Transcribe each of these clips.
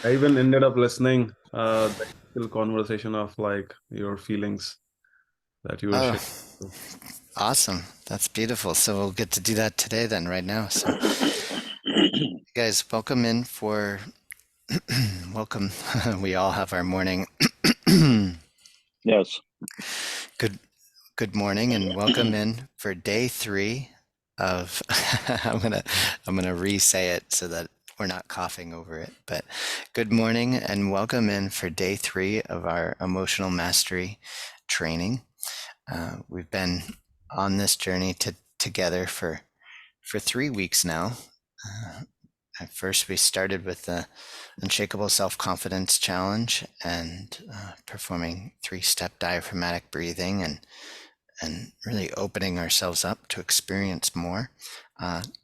I even ended up listening the initial conversation of like your feelings that you were Oh, sharing. So, awesome. That's beautiful. So we'll get to do that today then, right now. So, guys, welcome in for welcome. We all have our morning. Yes. Good good morning and welcome in for day 3 of I'm gonna re-say it so that we're not coughing over it. But good morning and welcome in for day 3 of our emotional mastery training. We've been on this journey together for 3 weeks now. At first, we started with the Unshakable Self-Confidence Challenge and performing 3-step diaphragmatic breathing and really opening ourselves up to experience more,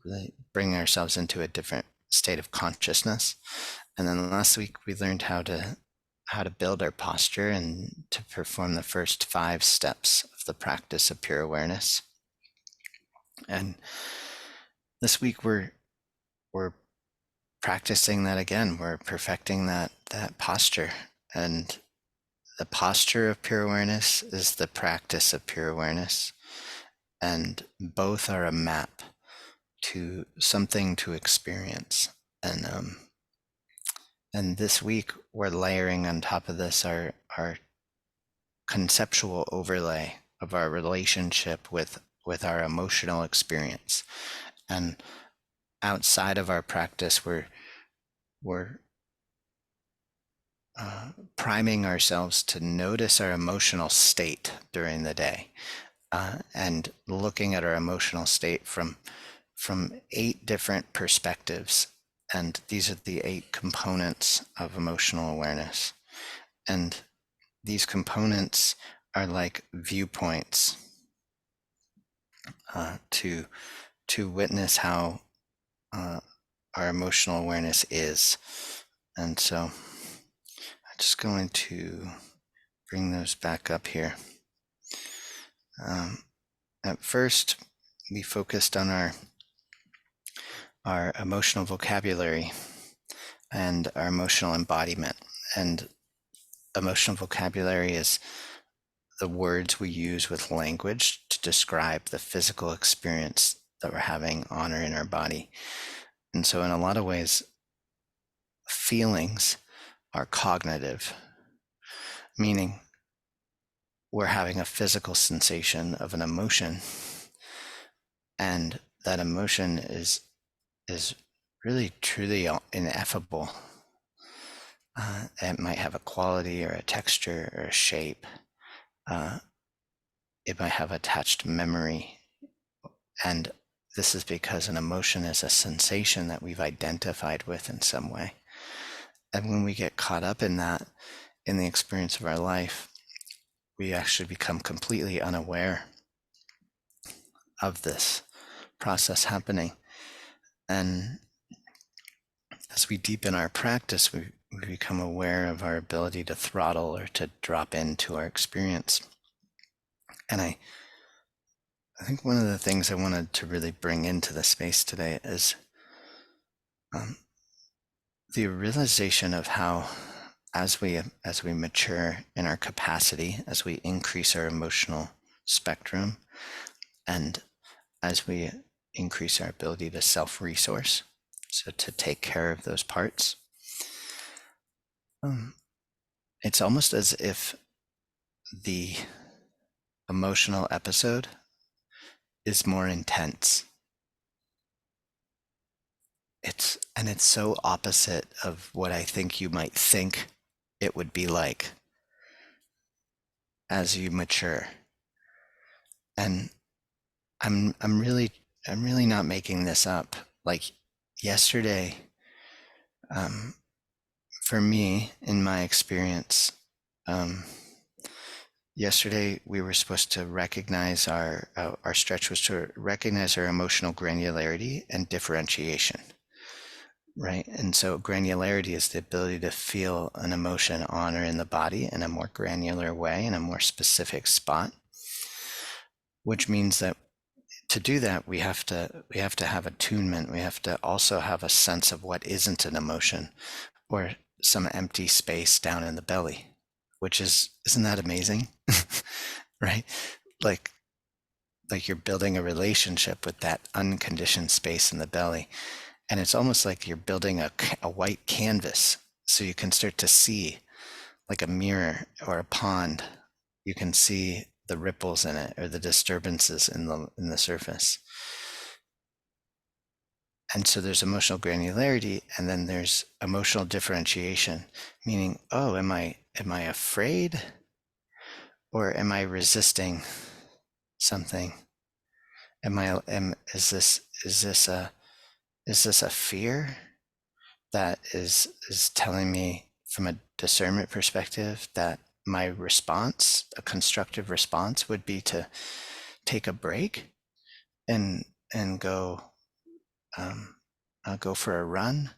really bringing ourselves into a different state of consciousness. And then last week we learned how to build our posture and to perform the first 5 steps of the practice of pure awareness. And this week we're practicing that again. We're perfecting that posture. And the posture of pure awareness is the practice of pure awareness. And both are a map to something to experience. And this week we're layering on top of this our conceptual overlay of our relationship with our emotional experience. And outside of our practice, we're priming ourselves to notice our emotional state during the day, and looking at our emotional state from 8 different perspectives. And these are the 8 components of emotional awareness. And these components are like viewpoints to witness how our emotional awareness is. And so I'm just going to bring those back up here. At first, we focused on our emotional vocabulary and our emotional embodiment. And emotional vocabulary is the words we use with language to describe the physical experience that we're having on or in our body. And so in a lot of ways, feelings are cognitive, meaning we're having a physical sensation of an emotion, and that emotion is really truly ineffable. It might have a quality or a texture or a shape. It might have attached memory. And this is because an emotion is a sensation that we've identified with in some way. And when we get caught up in that, in the experience of our life, we actually become completely unaware of this process happening. And as we deepen our practice, we become aware of our ability to throttle or to drop into our experience. And I think one of the things I wanted to really bring into the space today is the realization of how, as we mature in our capacity, as we increase our emotional spectrum, and as we increase our ability to self-resource, so to take care of those parts, it's almost as if the emotional episode is more intense. It's so opposite of what I think you might think it would be like as you mature. And I'm really not making this up. Like yesterday, for me, in my experience, yesterday we were supposed to recognize our stretch was to recognize our emotional granularity and differentiation, right? And so granularity is the ability to feel an emotion on or in the body in a more granular way, in a more specific spot, which means that to do that, we have to have attunement. We have to also have a sense of what isn't an emotion, or some empty space down in the belly, which isn't that amazing? Right? Like you're building a relationship with that unconditioned space in the belly. And it's almost like you're building a white canvas so you can start to see, like a mirror or a pond. You can see the ripples in it or the disturbances in the surface. And so there's emotional granularity, and then there's emotional differentiation, meaning, oh, am I afraid, or am I resisting something? Is this a fear that is telling me from a discernment perspective that my response, a constructive response, would be to take a break and go go for a run,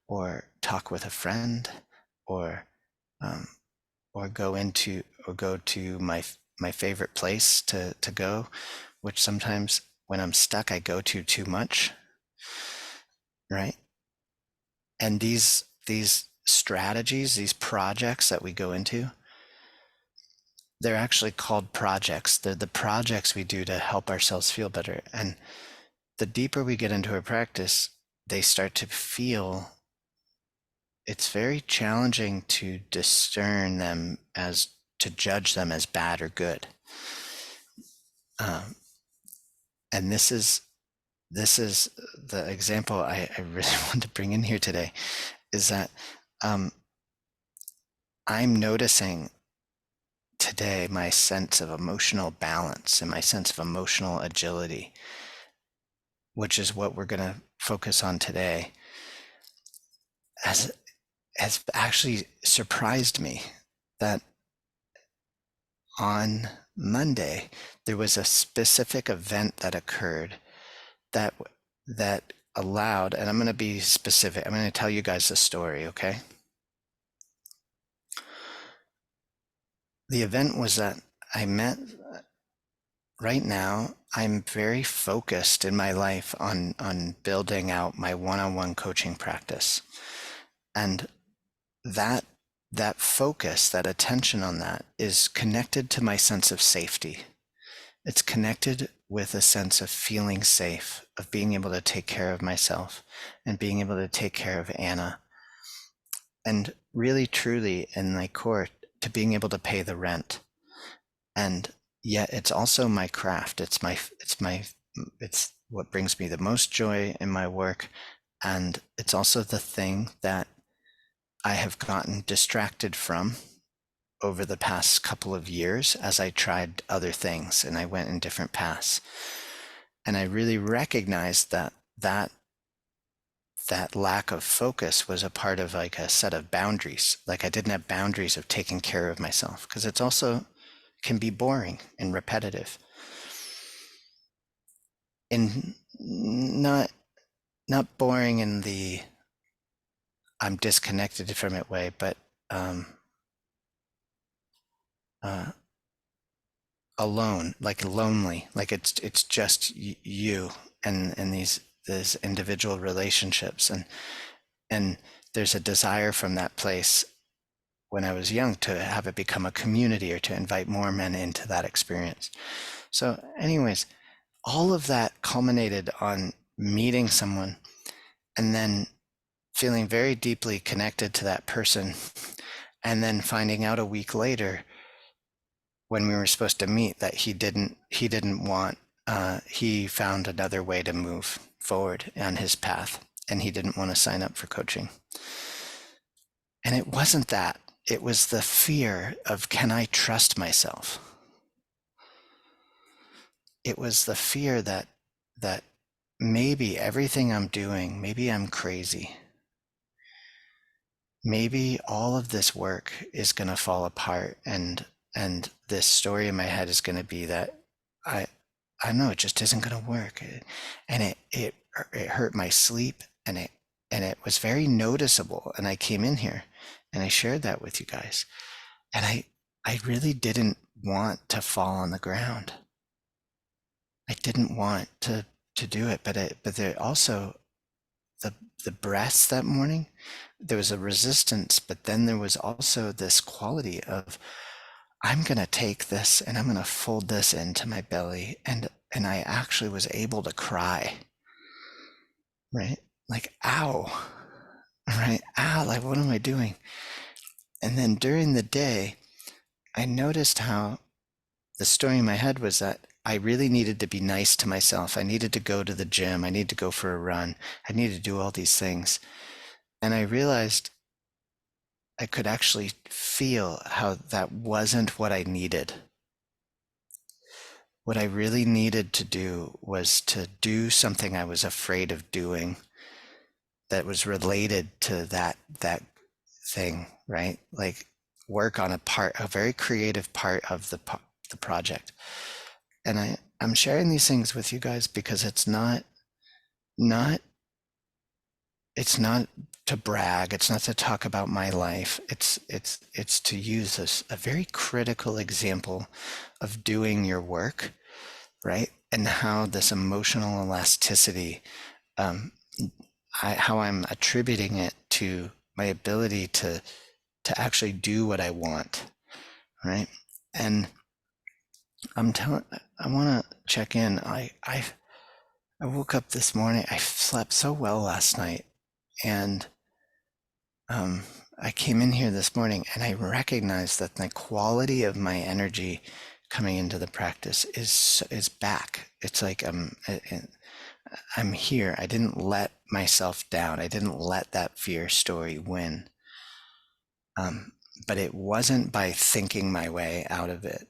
or talk with a friend, or um, go to my favorite place to go, which sometimes when I'm stuck I go to too much, right? And these strategies, these projects that we go into, they're actually called projects. They're the projects we do to help ourselves feel better. And the deeper we get into our practice, they start to feel, it's very challenging to discern them as, to judge them as bad or good. Um, and this is the example I really want to bring in here today, is that um, I'm noticing today my sense of emotional balance and my sense of emotional agility, which is what we're going to focus on today, has actually surprised me that on Monday there was a specific event that occurred that allowed, and I'm going to be specific. I'm going to tell you guys the story, okay? The event was that I met, right now I'm very focused in my life on building out my one-on-one coaching practice. And that focus, that attention on that, is connected to my sense of safety. It's connected with a sense of feeling safe, of being able to take care of myself and being able to take care of Anna. And really, truly, in my core, to being able to pay the rent. And yet it's also my craft. It's what brings me the most joy in my work. And it's also the thing that I have gotten distracted from over the past couple of years as I tried other things and I went in different paths. And I really recognized that lack of focus was a part of like a set of boundaries. Like I didn't have boundaries of taking care of myself, because it's also can be boring and repetitive. And not boring in the I'm disconnected from it way, but alone, like lonely, like it's just you and these individual relationships, and there's a desire from that place when I was young to have it become a community or to invite more men into that experience. So anyways, all of that culminated on meeting someone and then feeling very deeply connected to that person, and then finding out a week later when we were supposed to meet that he didn't want, he found another way to move forward on his path, and he didn't want to sign up for coaching. And it wasn't that, it was the fear of, can I trust myself? It was the fear that maybe everything I'm doing, maybe I'm crazy. Maybe all of this work is going to fall apart, and this story in my head is going to be that I know it just isn't going to work. And it hurt my sleep, and it was very noticeable. And I came in here and I shared that with you guys. And I really didn't want to fall on the ground. I didn't want to do it, but there also, the breaths that morning, there was a resistance, but then there was also this quality of, I'm going to take this and I'm going to fold this into my belly. And I actually was able to cry, right? Like, ow, right? Ow, like, what am I doing? And then during the day, I noticed how the story in my head was that I really needed to be nice to myself. I needed to go to the gym. I needed to go for a run. I needed to do all these things. And I realized I could actually feel how that wasn't what I needed. What I really needed to do was to do something I was afraid of doing that was related to that thing, right? Like work on a very creative part of the project. And I'm sharing these things with you guys because not it's not to brag, it's not to talk about my life. It's to use this a very critical example of doing your work, right? And how this emotional elasticity, um, how I'm attributing it to my ability to actually do what I want, right? And I'm telling, I want to check in. I woke up this morning. I slept so well last night, and um, I came in here this morning, and I recognized that the quality of my energy coming into the practice is back. It's like I'm here. I didn't let myself down. I didn't let that fear story win. Um, but it wasn't by thinking my way out of it.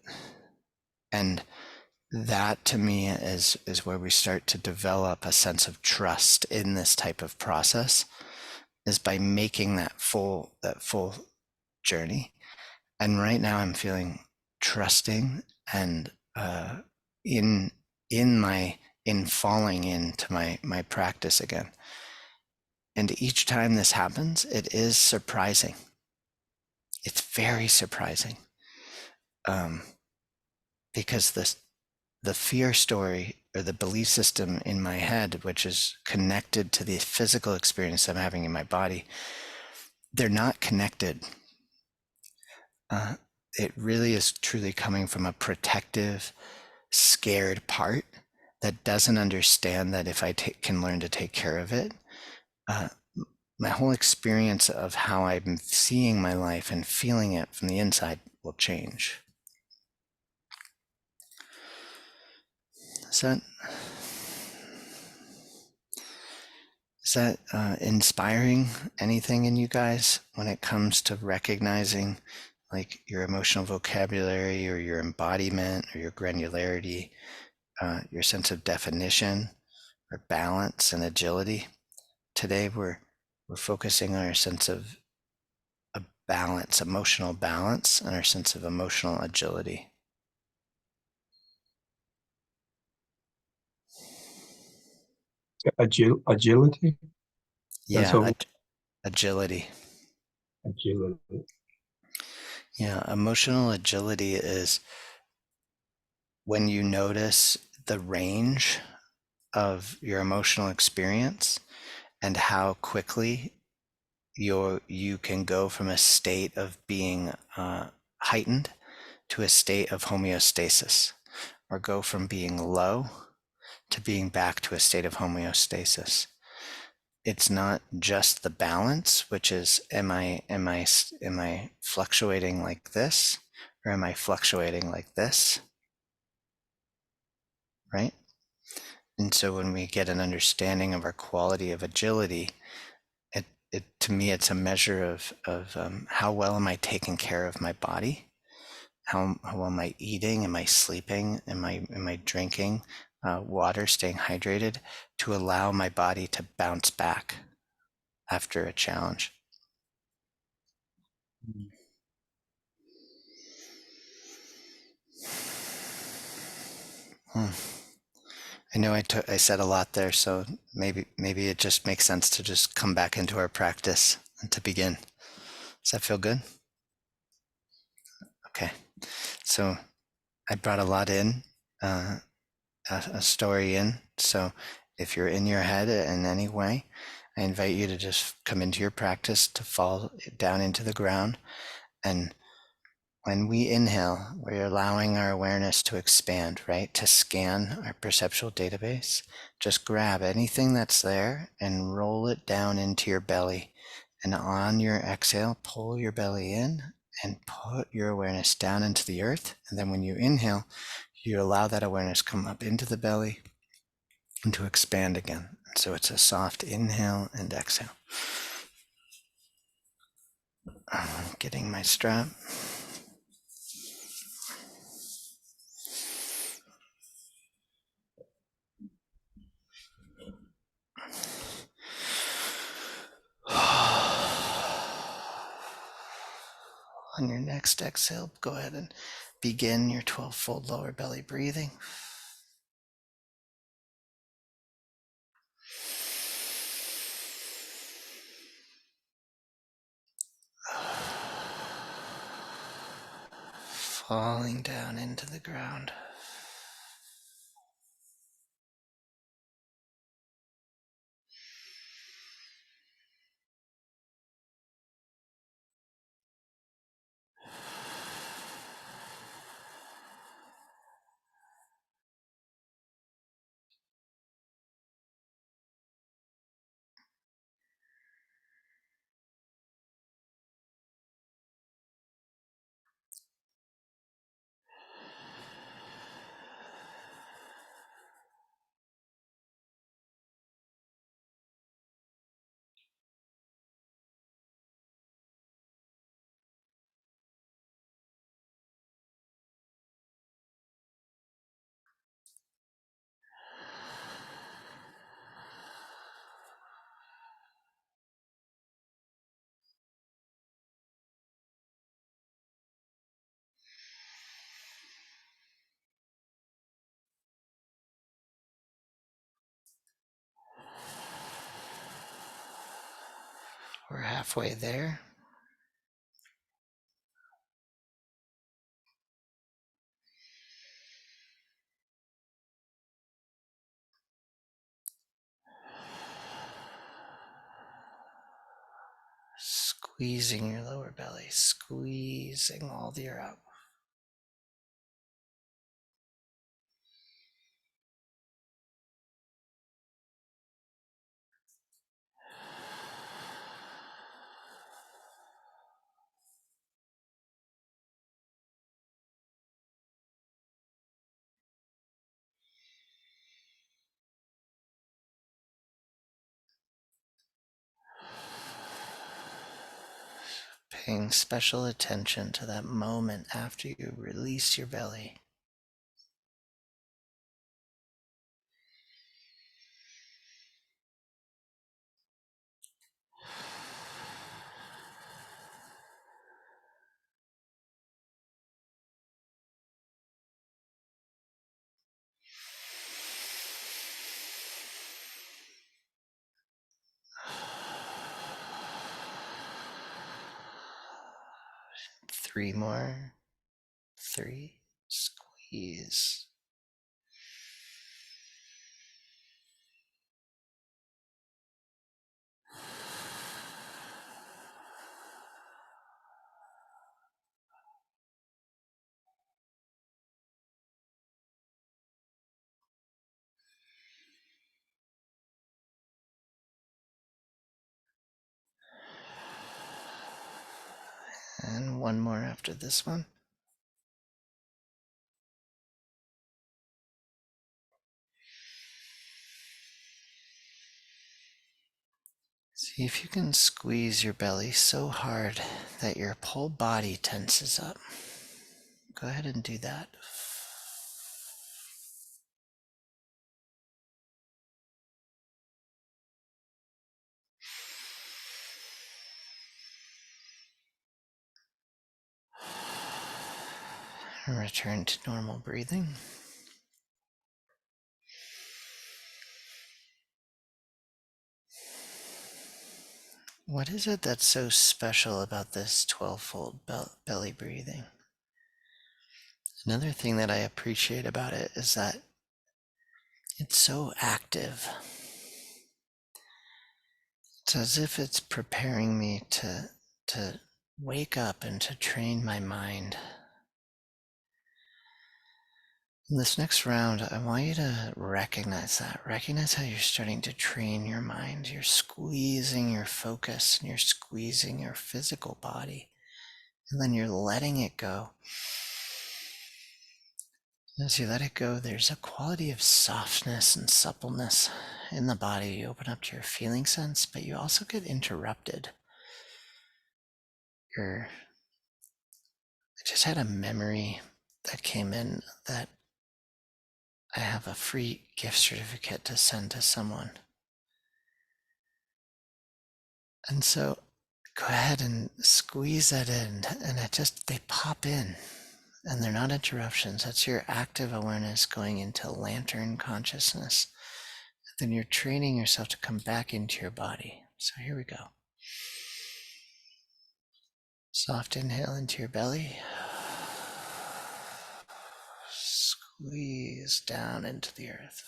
And that to me is where we start to develop a sense of trust in this type of process, is by making that full journey. And right now I'm feeling trusting and in in my in falling into my practice again. And each time this happens, it is surprising. It's very surprising, um, because the fear story or the belief system in my head, which is connected to the physical experience I'm having in my body, they're not connected. Uh, it really is truly coming from a protective, scared part that doesn't understand that if I can learn to take care of it, uh, my whole experience of how I'm seeing my life and feeling it from the inside will change. Is that inspiring anything in you guys when it comes to recognizing like your emotional vocabulary or your embodiment or your granularity, your sense of definition or balance and agility? Today we're focusing on our sense of a balance, emotional balance, and our sense of emotional agility. Agility. That's Yeah, how agility. agility. Yeah, emotional agility is when you notice the range of your emotional experience and how quickly you can go from a state of being heightened to a state of homeostasis, or go from being low to being back to a state of homeostasis. It's not just the balance, which is am I fluctuating like this, or am I fluctuating like this, right? And so when we get an understanding of our quality of agility, it to me it's a measure of how well am I taking care of my body, how am I eating, am I sleeping, am I drinking water, staying hydrated, to allow my body to bounce back after a challenge. Hmm. I know I said a lot there, so maybe it just makes sense to just come back into our practice and to begin. Does that feel good? Okay, so I brought a lot in, a story in. So if you're in your head in any way, I invite you to just come into your practice to fall down into the ground. And when we inhale, we're allowing our awareness to expand, right? To scan our perceptual database. Just grab anything that's there and roll it down into your belly. And on your exhale, pull your belly in and put your awareness down into the earth. And then when you inhale, you allow that awareness come up into the belly and to expand again. So it's a soft inhale and exhale. I'm getting my strap. On your next exhale, go ahead and begin your 12-fold lower belly breathing. Falling down into the ground. We're halfway there. Squeezing your lower belly, squeezing all the air out. Paying special attention to that moment after you release your belly. Three more. Three. Squeeze. And one more after this one. See if you can squeeze your belly so hard that your whole body tenses up. Go ahead and do that. And return to normal breathing. What is it that's so special about this 12-fold belly breathing? Another thing that I appreciate about it is that it's so active. It's as if it's preparing me to wake up and to train my mind. In this next round, I want you to recognize that. Recognize how you're starting to train your mind. You're squeezing your focus and you're squeezing your physical body. And then you're letting it go. As you let it go, there's a quality of softness and suppleness in the body. You open up to your feeling sense, but you also get interrupted. I just had a memory that came in that I have a free gift certificate to send to someone. And so go ahead and squeeze that in, and they pop in, and they're not interruptions. That's your active awareness going into lantern consciousness. Then you're training yourself to come back into your body. So here we go. Soft inhale into your belly. Squeeze down into the earth.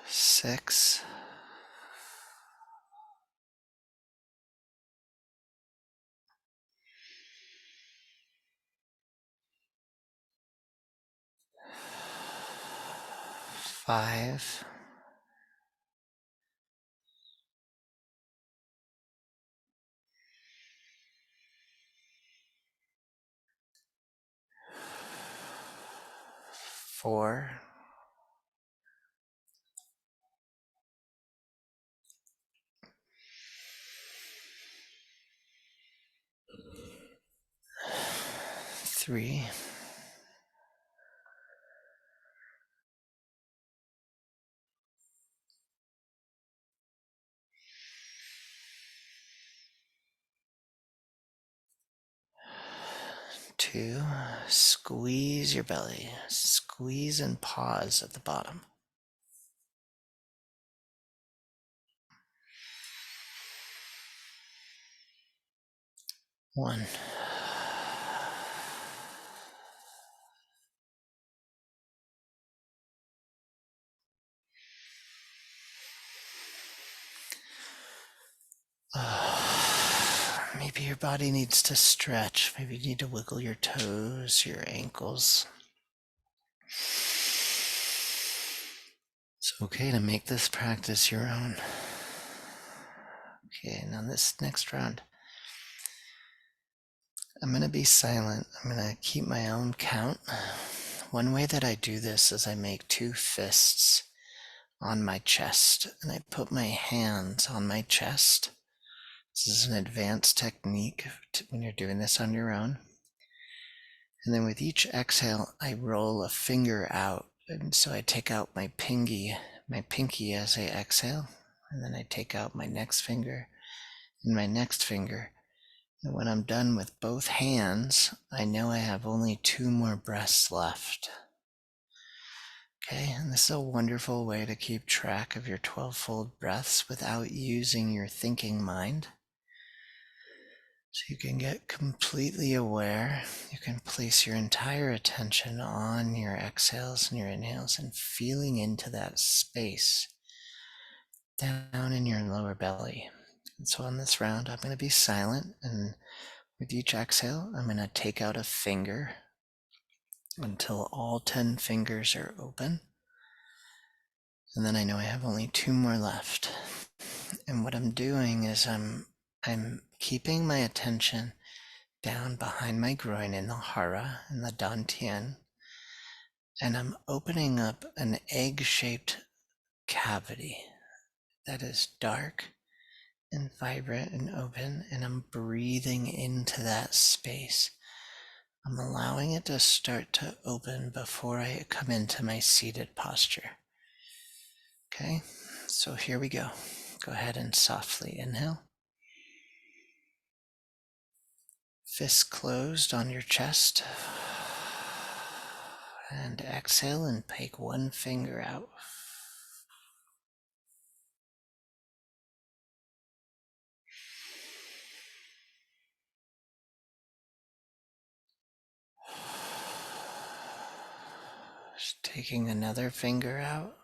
Six. 5. 4. 3. 2. Squeeze your belly. Squeeze and pause at the bottom. 1. Maybe your body needs to stretch. Maybe you need to wiggle your toes, your ankles. It's okay to make this practice your own. Okay, now this next round, I'm going to be silent. I'm going to keep my own count. One way that I do this is I make 2 fists on my chest, and I put my hands on my chest. This is an advanced technique when you're doing this on your own. And then with each exhale, I roll a finger out. And so I take out my pinky as I exhale. And then I take out my next finger and my next finger. And when I'm done with both hands, I know I have only 2 more breaths left. Okay, and this is a wonderful way to keep track of your 12-fold breaths without using your thinking mind. So you can get completely aware. You can place your entire attention on your exhales and your inhales and feeling into that space down in your lower belly. And so on this round, I'm going to be silent, and With each exhale, I'm going to take out a finger until all 10 fingers are open. And then I know I have only 2 more left. And what I'm doing is I'm keeping my attention down behind my groin in the hara and the dantian, and I'm opening up an egg-shaped cavity that is dark and vibrant and open, and I'm breathing into that space. I'm allowing it to start to open before I come into my seated posture. Okay, so here we go. Go ahead and softly inhale. Fists closed on your chest. And exhale and take one finger out. Just taking another finger out.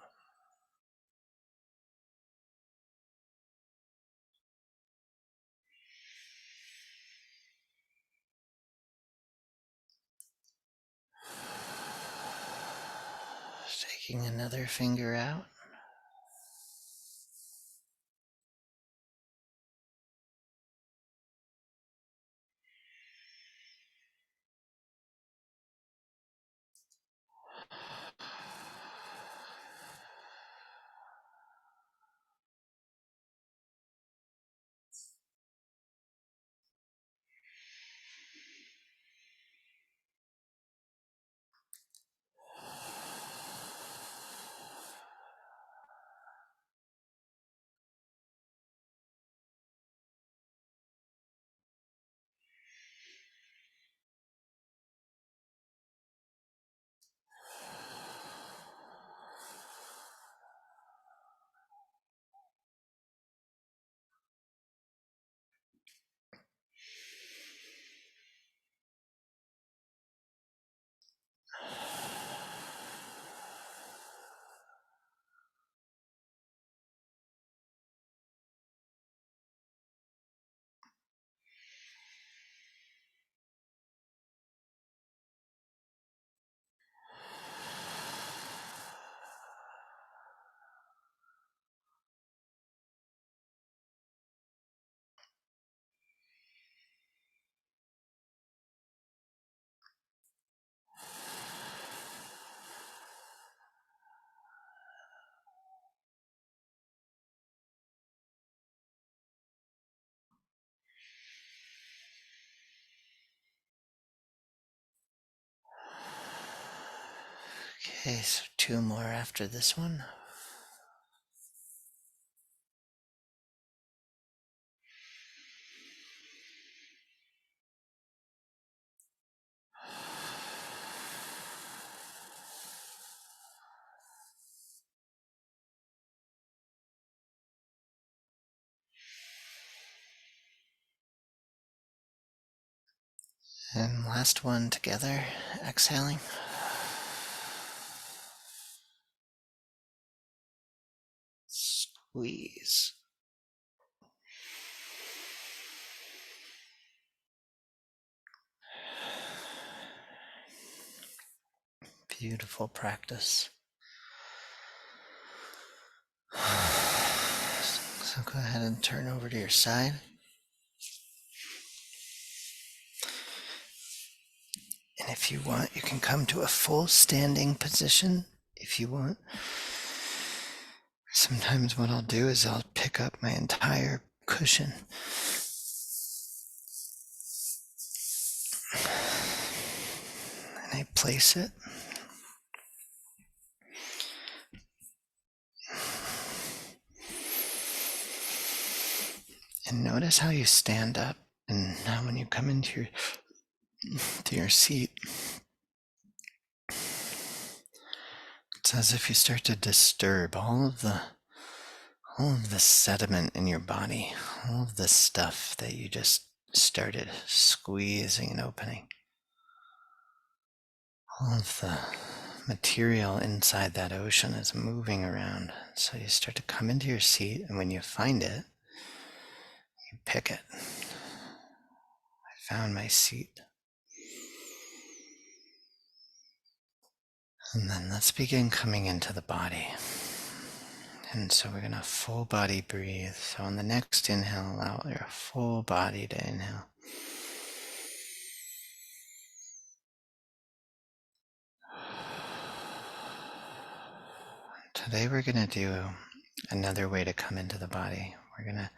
Just taking another finger out. Okay, so 2 more after this one. And last one together, exhaling. Squeeze. Beautiful practice. So go ahead and turn over to your side. And if you want, you can come to a full standing position if you want. Sometimes what I'll do is I'll pick up my entire cushion and I place it. And notice how you stand up, and now when you come into your seat, it's as if you start to disturb all of the sediment in your body, all of the stuff that you just started squeezing and opening. All of the material inside that ocean is moving around. So you start to come into your seat, and when you find it, you pick it. I Found my seat. And then let's begin coming into the body. And so we're going to full body breathe. So on the next inhale, allow your full body to inhale. Today we're going to do another way to come into the body. We're going to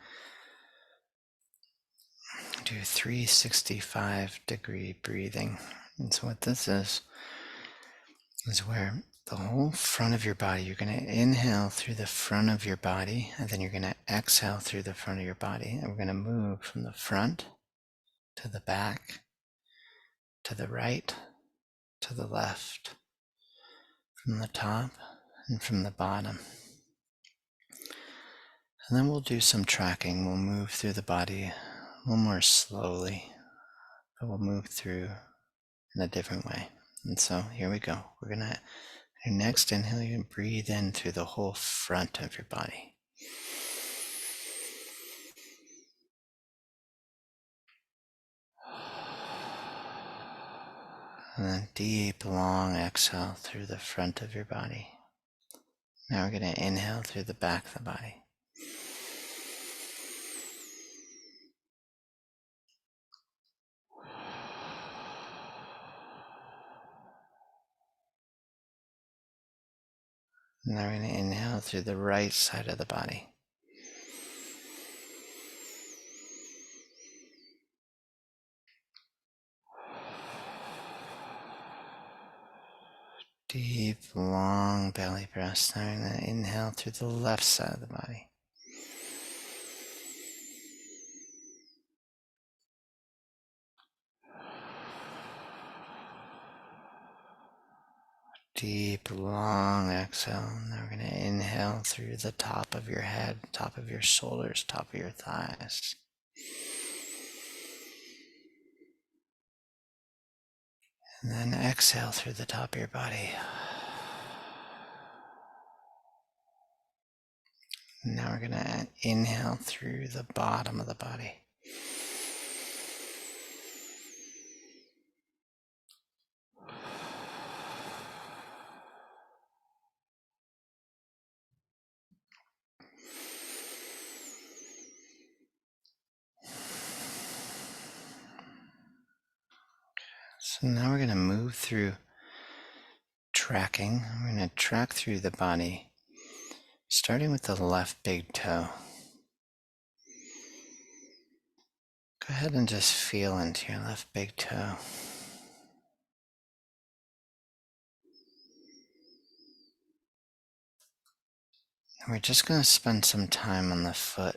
do 365-degree breathing. And so what this is where the whole front of your body, you're going to inhale through the front of your body, and then you're going to exhale through the front of your body. And we're going to move from the front to the back, to the right, to the left, from the top and from the bottom. And then we'll do some tracking. We'll move through the body a little more slowly, but we'll move through in a different way. And so here we go. We're going to, your next inhale, you can breathe in through the whole front of your body. And then deep, long exhale through the front of your body. Now we're going to inhale through the back of the body. Now we're going to inhale through the right side of the body. Deep, long belly breaths. Now we're going to inhale through the left side of the body. Deep, long exhale. Now we're going to inhale through the top of your head, top of your shoulders, top of your thighs. And then exhale through the top of your body. Now we're going to inhale through the bottom of the body. So now we're going to move through tracking. We're going to track through the body, starting with the left big toe. Go ahead and just feel into your left big toe. And we're just going to spend some time on the foot.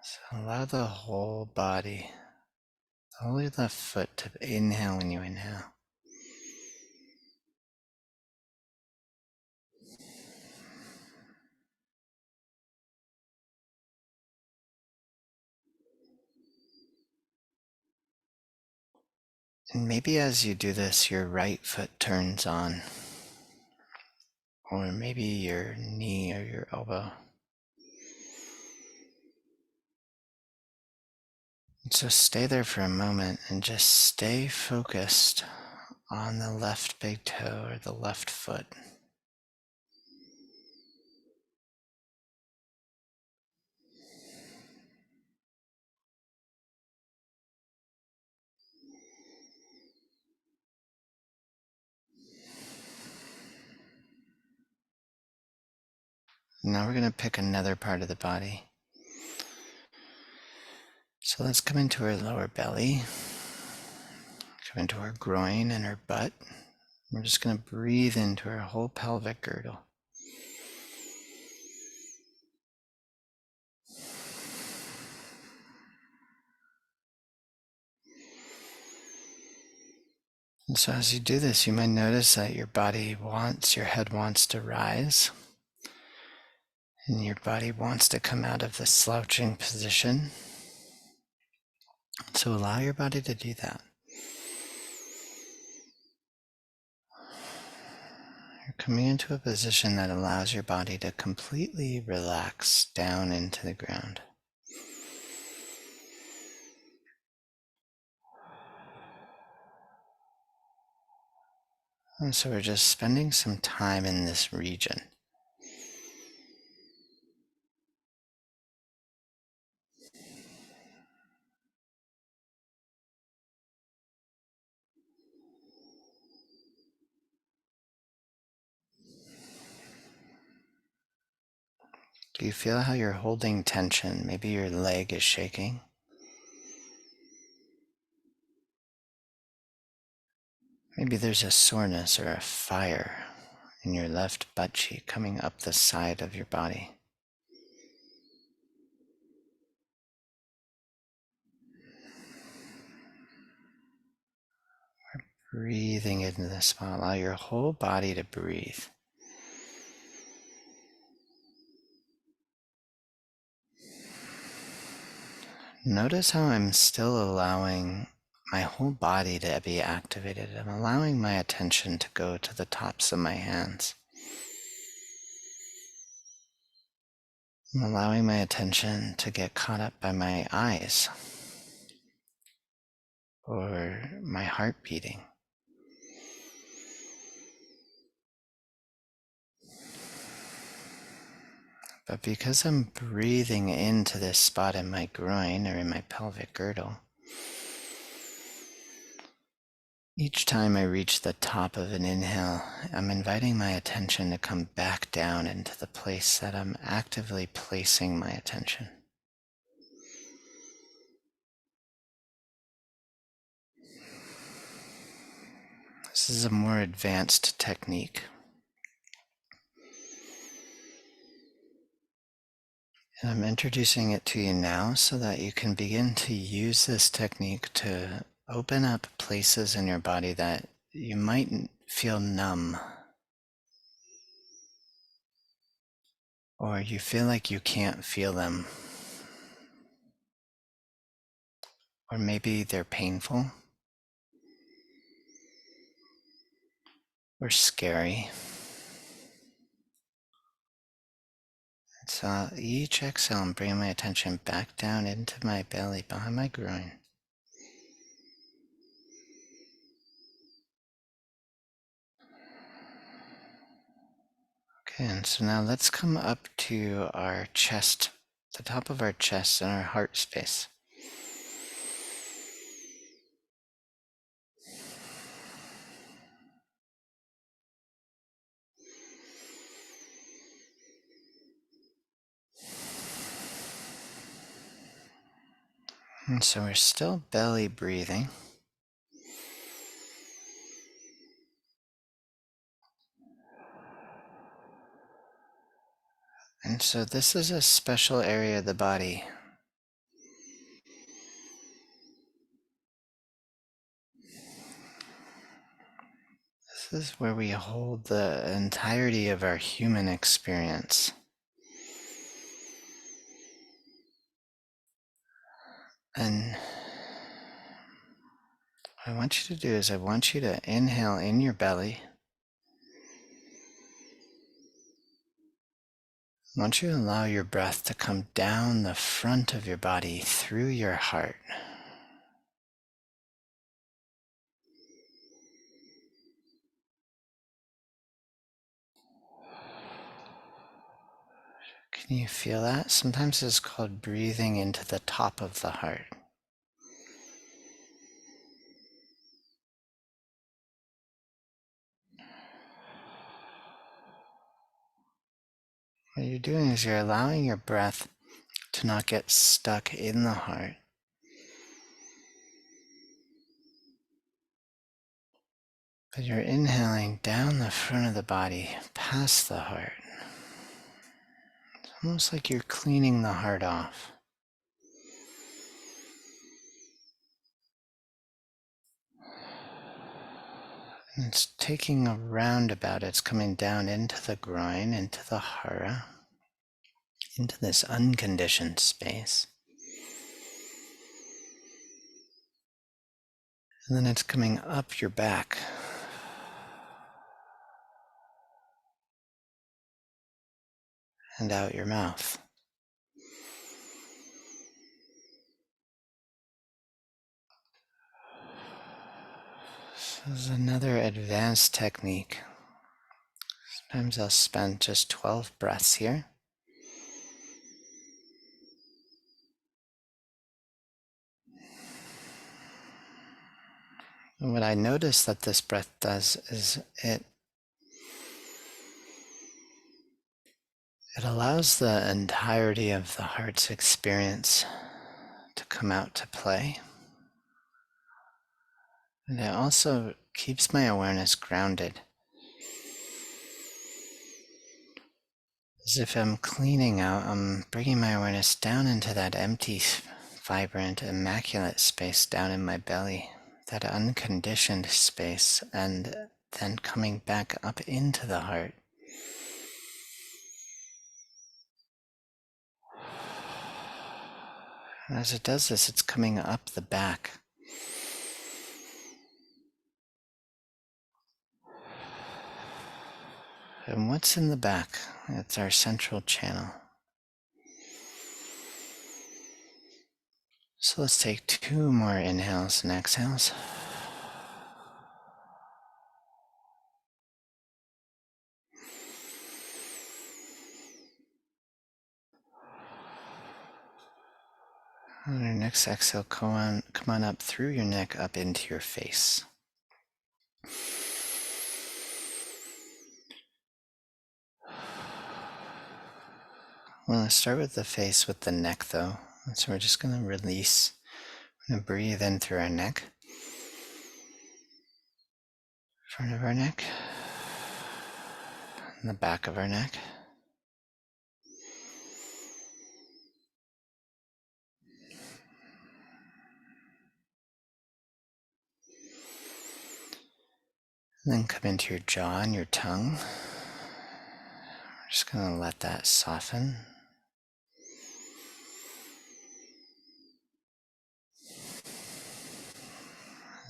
So allow the whole body, the whole of the left foot to inhale when you inhale. And maybe as you do this, your right foot turns on, or maybe your knee or your elbow. So stay there for a moment and just stay focused on the left big toe or the left foot. Now we're going to pick another part of the body. So let's come into our lower belly, come into our groin and our butt. We're just going to breathe into our whole pelvic girdle. And so as you do this, you might notice that your head wants to rise, and your body wants to come out of the slouching position. So allow your body to do that. You're coming into a position that allows your body to completely relax down into the ground. And so we're just spending some time in this region. Do you feel how you're holding tension? Maybe your leg is shaking. Maybe there's a soreness or a fire in your left butt cheek coming up the side of your body. Breathing into this spot. Allow your whole body to breathe. Notice how I'm still allowing my whole body to be activated. I'm allowing my attention to go to the tops of my hands. I'm allowing my attention to get caught up by my eyes or my heart beating. But because I'm breathing into this spot in my groin or in my pelvic girdle, each time I reach the top of an inhale, I'm inviting my attention to come back down into the place that I'm actively placing my attention. This is a more advanced technique. And I'm introducing it to you now so that you can begin to use this technique to open up places in your body that you might feel numb, or you feel like you can't feel them, or maybe they're painful or scary. So each exhale, I'm bringing my attention back down into my belly, behind my groin. Okay, and so now let's come up to our chest, the top of our chest and our heart space. And so we're still belly breathing. And so this is a special area of the body. This is where we hold the entirety of our human experience. And what I want you to do is I want you to inhale in your belly. I want you to allow your breath to come down the front of your body through your heart. Can you feel that? Sometimes it's called breathing into the top of the heart. What you're doing is you're allowing your breath to not get stuck in the heart. But you're inhaling down the front of the body, past the heart. It's almost like you're cleaning the heart off. And it's taking a roundabout. It's coming down into the groin, into the hara, into this unconditioned space. And then it's coming up your back. And out your mouth. This is another advanced technique. Sometimes I'll spend just 12 breaths here. And what I notice that this breath does is it allows the entirety of the heart's experience to come out to play. And it also keeps my awareness grounded. As if I'm cleaning out, I'm bringing my awareness down into that empty, vibrant, immaculate space down in my belly, that unconditioned space, and then coming back up into the heart. As it does this, it's coming up the back. And what's in the back? It's our central channel. So let's take 2 more inhales and exhales. On your next exhale, come on up through your neck up into your face. We're going to start with the face with the neck though. So we're just going to release. We're going to breathe in through our neck. Front of our neck. And the back of our neck. And then come into your jaw and your tongue. We're just going to let that soften.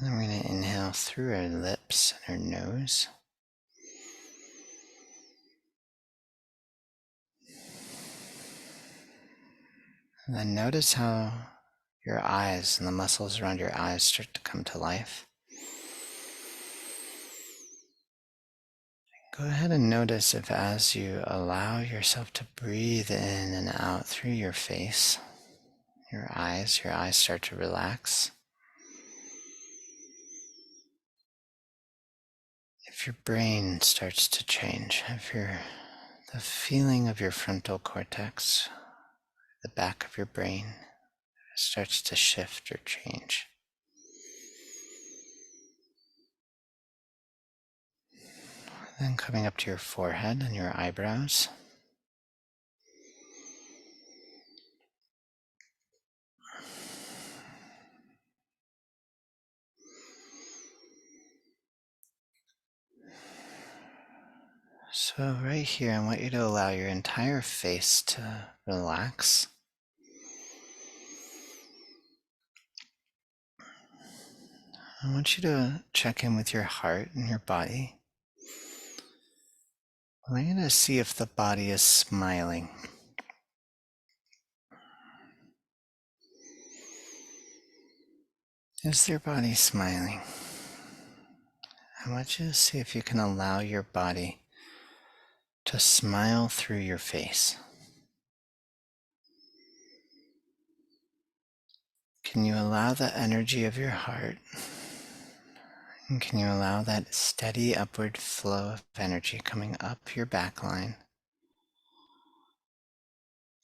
And then we're going to inhale through our lips and our nose. And then notice how your eyes and the muscles around your eyes start to come to life. Go ahead and notice if as you allow yourself to breathe in and out through your face, your eyes start to relax. If your brain starts to change, the feeling of your frontal cortex, the back of your brain, starts to shift or change. Then coming up to your forehead and your eyebrows. So right here, I want you to allow your entire face to relax. I want you to check in with your heart and your body. I want you to see if the body is smiling. Is their body smiling? I want you to see if you can allow your body to smile through your face. Can you allow the energy of your heart, and can you allow that steady upward flow of energy coming up your back line?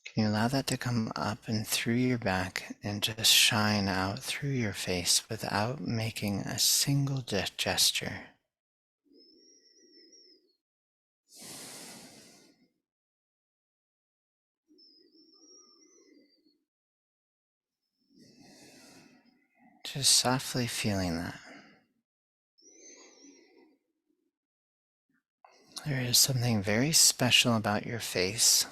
Can you allow that to come up and through your back and just shine out through your face without making a single gesture? Just softly feeling that. There is something very special about your face.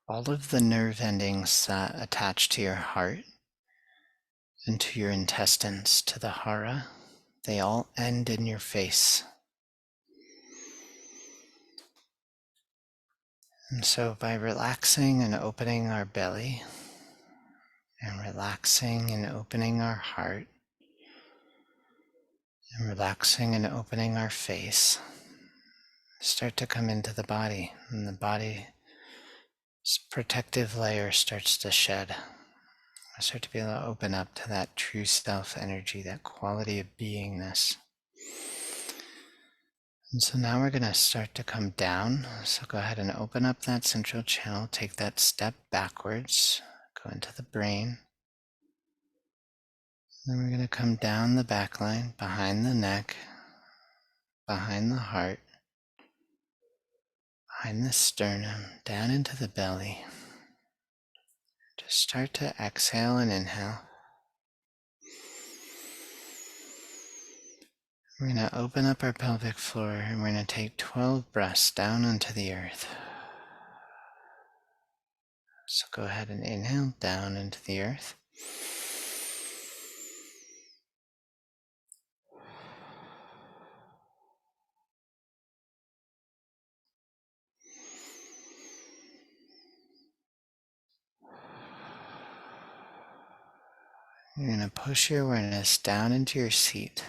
All of the nerve endings that attach to your heart and to your intestines, to the hara, they all end in your face. And so by relaxing and opening our belly, and relaxing and opening our heart, And relaxing and opening our face, start to come into the body, and the body's protective layer starts to shed. I start to be able to open up to that true self energy, that quality of beingness. And so now we're going to start to come down. So go ahead and open up that central channel, take that step backwards, go into the brain. Then we're going to come down the back line, behind the neck, behind the heart, behind the sternum, down into the belly. Just start to exhale and inhale. We're going to open up our pelvic floor and we're going to take 12 breaths down onto the earth. So go ahead and inhale down into the earth. You're going to push your awareness down into your seat.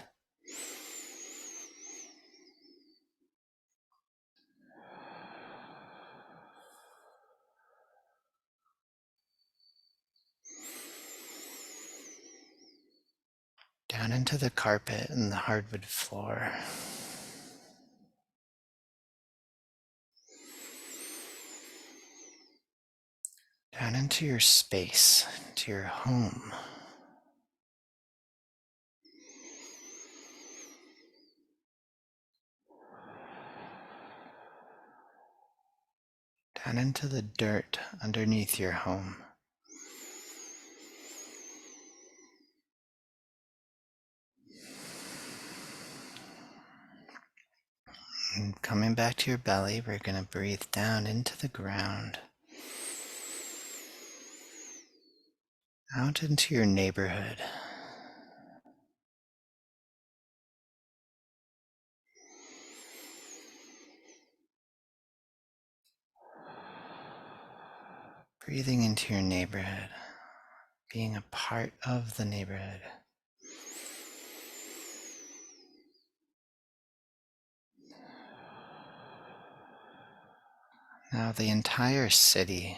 Down into the carpet and the hardwood floor. Down into your space, to your home. Down into the dirt underneath your home. And coming back to your belly, we're going to breathe down into the ground. Out into your neighborhood. Breathing into your neighborhood. Being a part of the neighborhood. Now the entire city.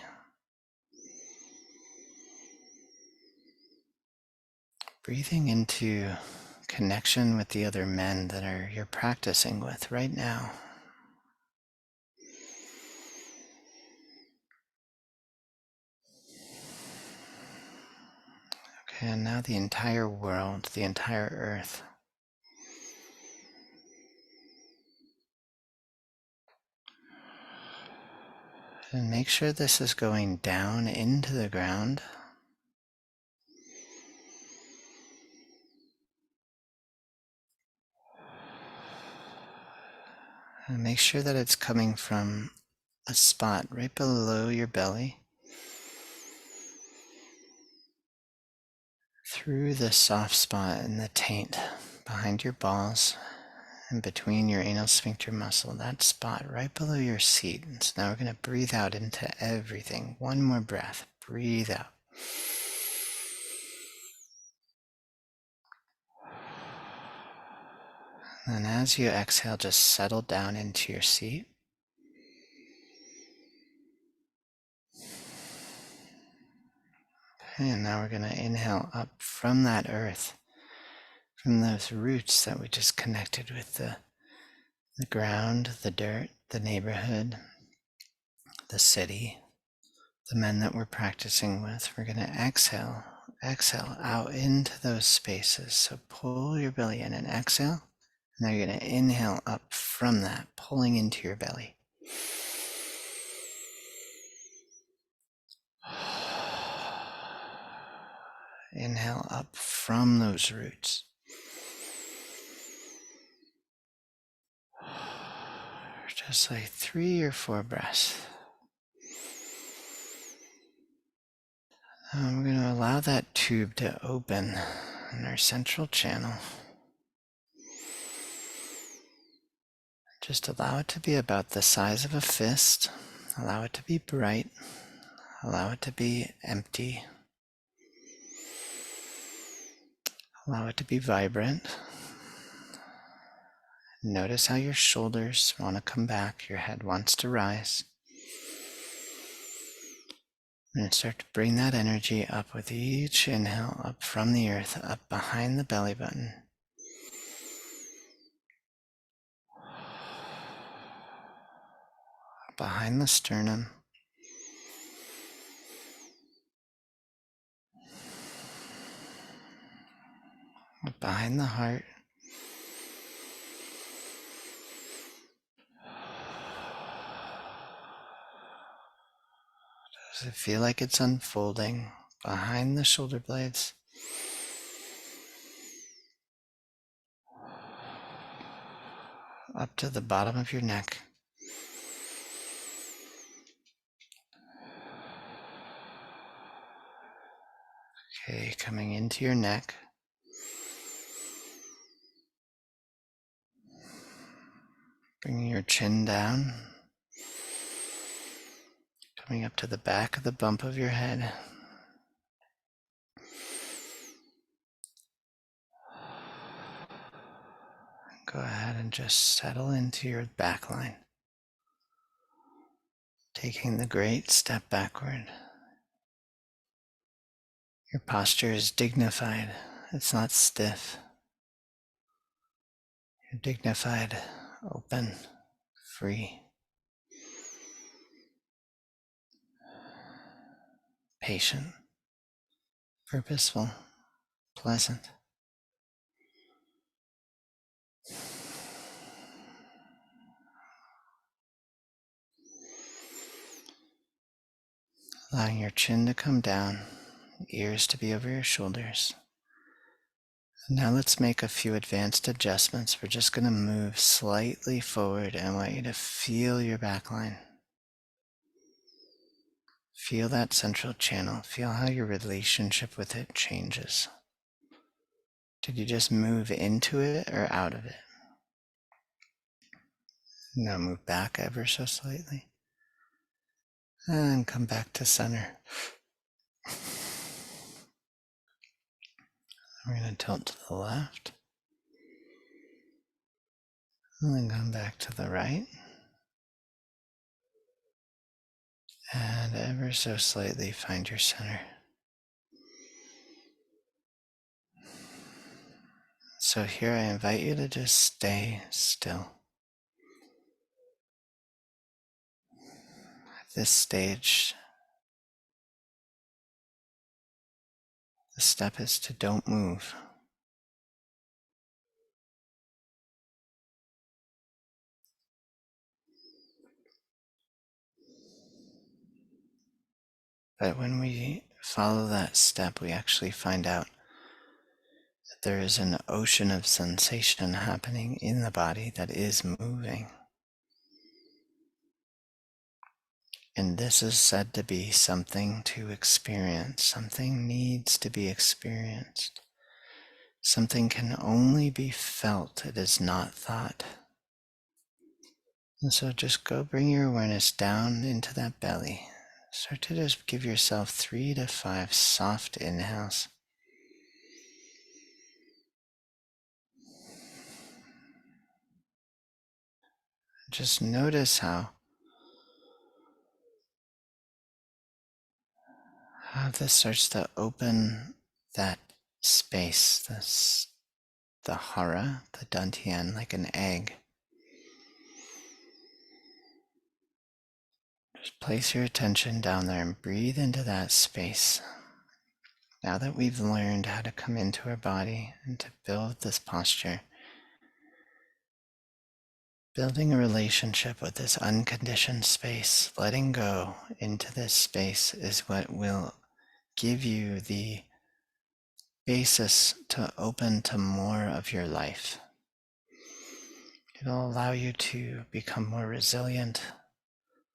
Breathing into connection with the other men that you're practicing with right now. Okay, and now the entire world, the entire earth. And make sure this is going down into the ground. And make sure that it's coming from a spot right below your belly, through the soft spot in the taint behind your balls and between your anal sphincter muscle, that spot right below your seat. And so now we're going to breathe out into everything. One more breath. Breathe out. And as you exhale, just settle down into your seat. And now we're going to inhale up from that earth, from those roots that we just connected with the ground, the dirt, the neighborhood, the city, the men that we're practicing with. We're going to exhale out into those spaces. So pull your belly in and exhale. And now you're going to inhale up from that, pulling into your belly. Inhale up from those roots. Just like 3 or 4 breaths. We're going to allow that tube to open in our central channel. Just allow it to be about the size of a fist. Allow it to be bright. Allow it to be empty. Allow it to be vibrant. Notice how your shoulders want to come back, your head wants to rise. And start to bring that energy up with each inhale, up from the earth, up behind the belly button. Behind the sternum. Up behind the heart. Does it feel like it's unfolding behind the shoulder blades? Up to the bottom of your neck. Okay, coming into your neck. Bringing your chin down. Coming up to the back of the bump of your head. Go ahead and just settle into your back line. Taking the great step backward. Your posture is dignified. It's not stiff. You're dignified, open, free, patient, purposeful, pleasant. Allowing your chin to come down, ears to be over your shoulders. And now let's make a few advanced adjustments. We're just going to move slightly forward, and I want you to feel your back line. Feel that central channel. Feel how your relationship with it changes. Did you just move into it or out of it? Now move back ever so slightly. And come back to center. We're going to tilt to the left. And then come back to the right. And ever so slightly find your center. So here I invite you to just stay still. At this stage, the step is to don't move. But when we follow that step, we actually find out that there is an ocean of sensation happening in the body that is moving. And this is said to be something to experience. Something needs to be experienced. Something can only be felt. It is not thought. And so just go bring your awareness down into that belly. Start to just give yourself 3 to 5 soft inhales. Just notice how this starts to open that space, the hara, the dantian, like an egg. Just place your attention down there and breathe into that space. Now that we've learned how to come into our body and to build this posture, building a relationship with this unconditioned space, letting go into this space is what will give you the basis to open to more of your life. It'll allow you to become more resilient,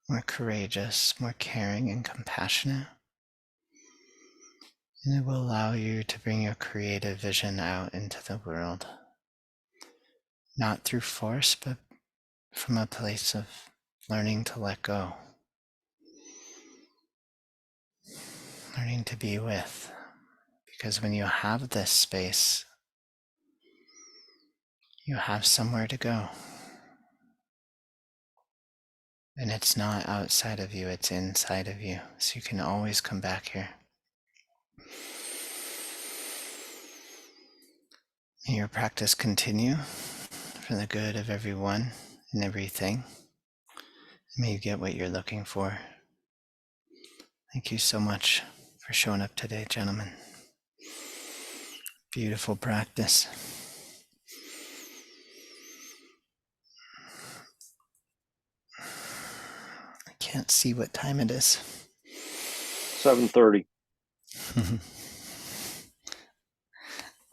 more courageous, more caring and compassionate. And it will allow you to bring your creative vision out into the world. Not through force, but from a place of learning to let go. Learning to be with. Because when you have this space, you have somewhere to go. And it's not outside of you, it's inside of you. So you can always come back here. May your practice continue for the good of everyone and everything. May you get what you're looking for. Thank you so much for showing up today, gentlemen. Beautiful practice. I can't see what time it is. 7:30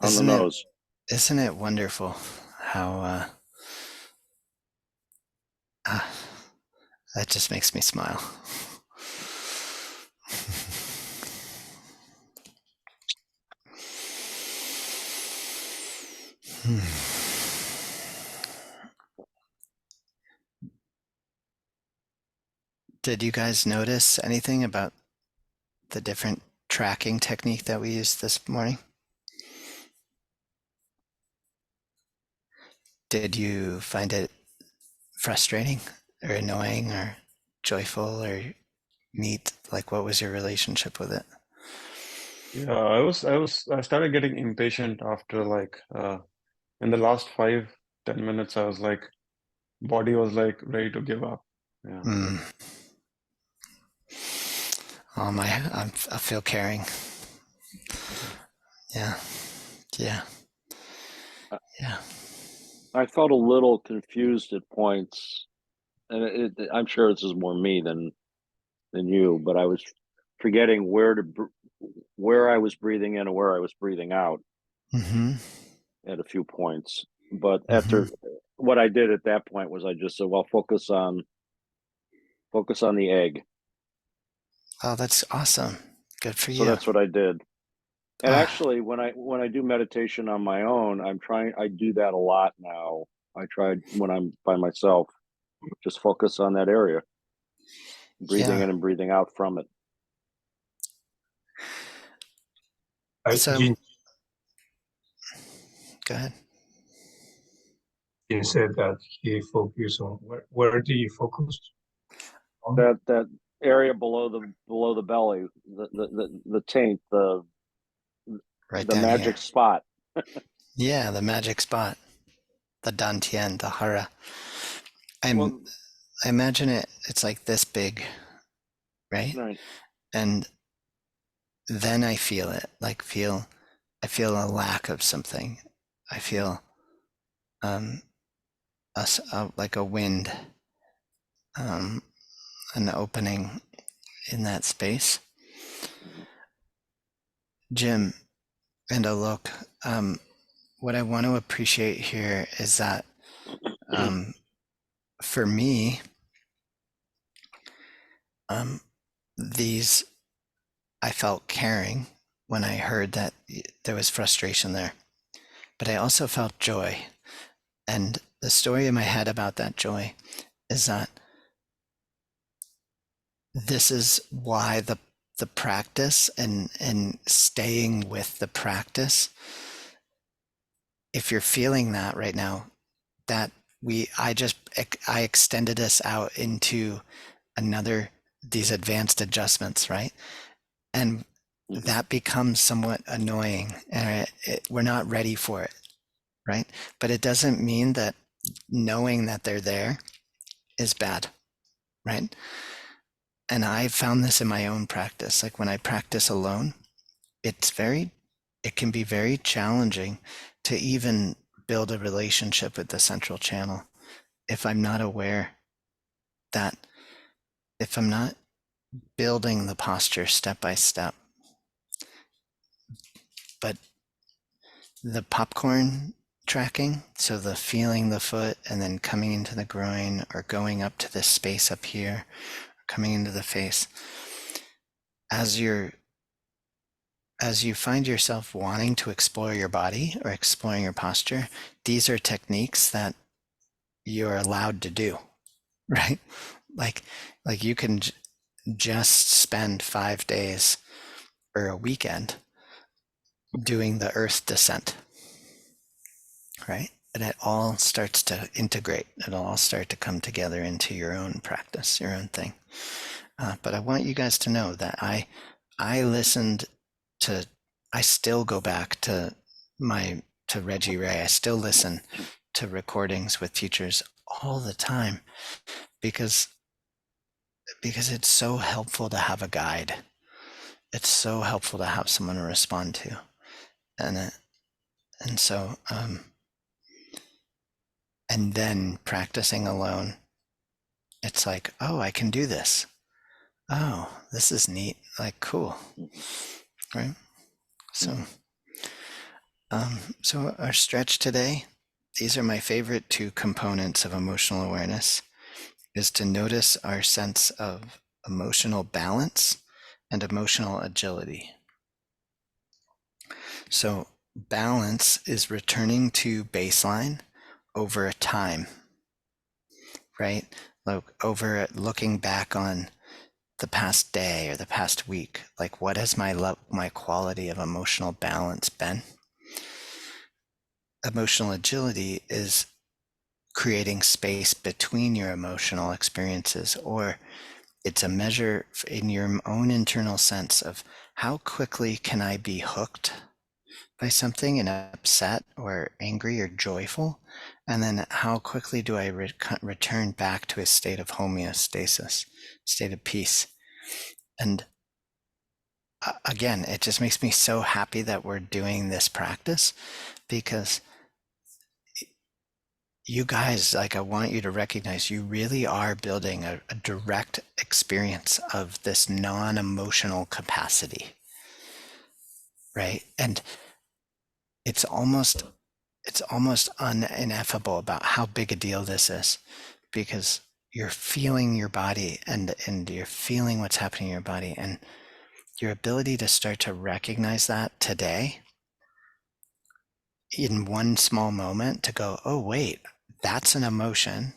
on the nose. Isn't it wonderful how that just makes me smile. Did you guys notice anything about the different tracking technique that we used this morning? Did you find it frustrating or annoying or joyful or neat? Like, what was your relationship with it? Yeah, I started getting impatient after like in the last 5-10 minutes, I was like, body was like ready to give up. Yeah. Oh my, I feel caring. Yeah, yeah, yeah. I felt a little confused at points, and I'm sure this is more me than you, but I was forgetting where I was breathing in and where I was breathing out Mm-hmm. at a few points. But after what I did at that point was I just said, well, focus on the egg. Oh, that's awesome. Good for So you. that's what I did. And actually, when I do meditation on my own, I do that a lot now. I tried when I'm by myself, just focus on that area, breathing Yeah. in and breathing out from it. So, Jin, go ahead. Jin said that he focused on where do you focus on? That area below the belly, the taint, Right the down magic here. spot. Yeah, the magic spot, the dantian, the hara. I imagine it's like this big, right? Right. And then I feel it, I feel a lack of something. I feel like a wind, an opening in that space. Jim and Alok, what I want to appreciate here is that for me, I felt caring when I heard that there was frustration there, but I also felt joy. And the story in my head about that joy is that this is why the practice and staying with the practice, if you're feeling that right now, that I extended us out into these advanced adjustments, right? And that becomes somewhat annoying, and we're not ready for it, right? But it doesn't mean that knowing that they're there is bad, right? And I found this in my own practice. Like when I practice alone, it can be very challenging to even build a relationship with the central channel if I'm not aware that, if I'm not building the posture step by step. But the popcorn tracking, so the feeling the foot and then coming into the groin or going up to this space up here, or coming into the face, as you find yourself wanting to explore your body or exploring your posture, these are techniques that you're allowed to do, right? Like you can just spend 5 days or a weekend doing the earth descent, right? and it all starts to integrate. It'll all start to come together into your own practice, your own thing. But I want you guys to know that I listened to, I still go back to Reggie Ray. I still listen to recordings with teachers all the time because it's so helpful to have a guide. It's so helpful to have someone to respond to. And so, and then practicing alone, it's like, oh, I can do this. Oh, this is neat. Like, cool. Right? So, so our stretch today, these are my favorite two components of emotional awareness, is to notice our sense of emotional balance and emotional agility. So balance is returning to baseline over a time, right? Like over looking back on the past day or the past week, like what has my quality of emotional balance been? Emotional agility is creating space between your emotional experiences, or it's a measure in your own internal sense of how quickly can I be hooked by something and upset or angry or joyful, and then how quickly do I return back to a state of homeostasis, state of peace. And again, it just makes me so happy that we're doing this practice, because you guys, like, I want you to recognize you really are building a direct experience of this non-emotional capacity, right? And it's almost ineffable about how big a deal this is, because you're feeling your body and you're feeling what's happening in your body, and your ability to start to recognize that today in one small moment, to go, oh wait, that's an emotion,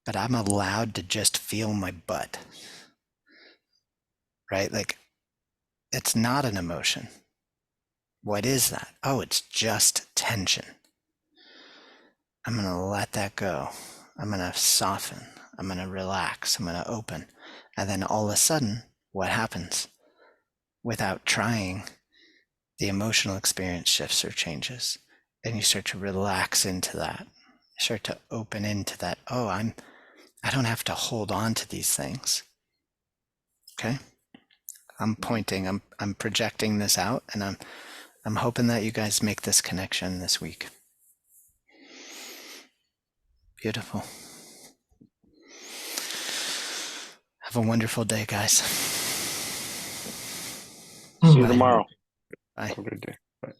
but I'm allowed to just feel my butt, right? Like, it's not an emotion. What is that? Oh, it's just tension. I'm going to let that go. I'm going to soften. I'm going to relax. I'm going to open. And then all of a sudden, what happens? Without trying, the emotional experience shifts or changes. And you start to relax into that. You start to open into that. Oh, I don't have to hold on to these things. Okay? I'm pointing, I'm projecting this out, and I'm hoping that you guys make this connection this week. Beautiful. Have a wonderful day, guys. See you tomorrow. Bye. Have a great day. Bye.